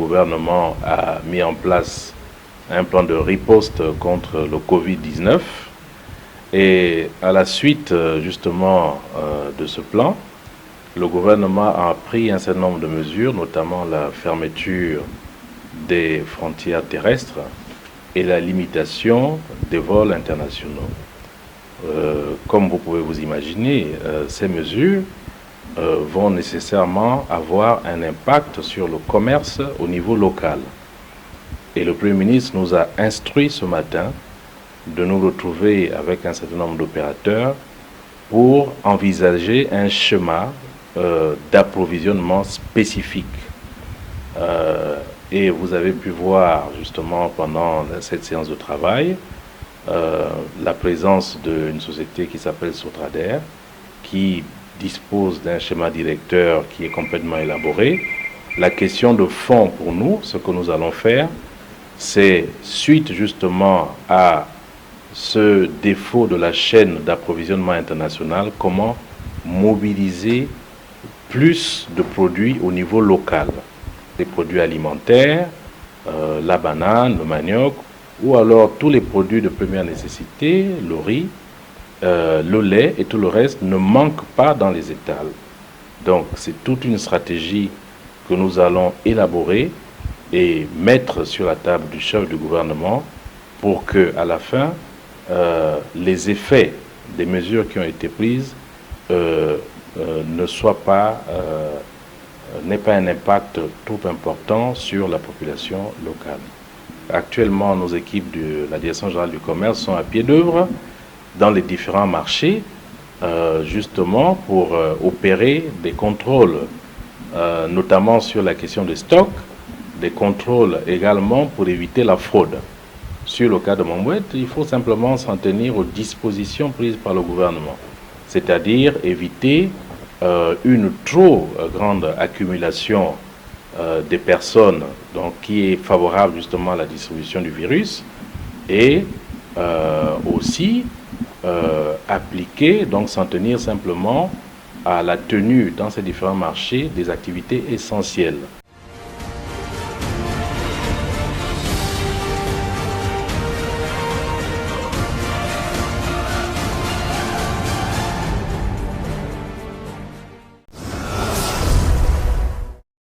gouvernement a mis en place un plan de riposte contre le Covid-19. Et à la suite justement de ce plan, le gouvernement a pris un certain nombre de mesures, notamment la fermeture des frontières terrestres et la limitation des vols internationaux. Comme vous pouvez vous imaginer, ces mesures vont nécessairement avoir un impact sur le commerce au niveau local. Et le Premier ministre nous a instruit ce matin de nous retrouver avec un certain nombre d'opérateurs pour envisager un schéma d'approvisionnement spécifique. Et vous avez pu voir justement pendant cette séance de travail la présence d'une société qui s'appelle Sotrader, qui dispose d'un schéma directeur qui est complètement élaboré. La question de fond pour nous, ce que nous allons faire, c'est suite justement à ce défaut de la chaîne d'approvisionnement international, comment mobiliser plus de produits au niveau local, des produits alimentaires, la banane, le manioc, ou alors tous les produits de première nécessité, le riz, le lait et tout le reste ne manquent pas dans les étals. Donc c'est toute une stratégie que nous allons élaborer et mettre sur la table du chef du gouvernement pour que, à la fin, les effets des mesures qui ont été prises n'aient pas un impact trop important sur la population locale. Actuellement, nos équipes de la Direction générale du commerce sont à pied d'œuvre dans les différents marchés, justement pour opérer des contrôles, notamment sur la question des stocks, des contrôles également pour éviter la fraude. Sur le cas de Mombouette, il faut simplement s'en tenir aux dispositions prises par le gouvernement, c'est-à-dire éviter une trop grande accumulation des personnes, donc qui est favorable justement à la distribution du virus, et aussi appliquer, donc s'en tenir simplement à la tenue dans ces différents marchés des activités essentielles.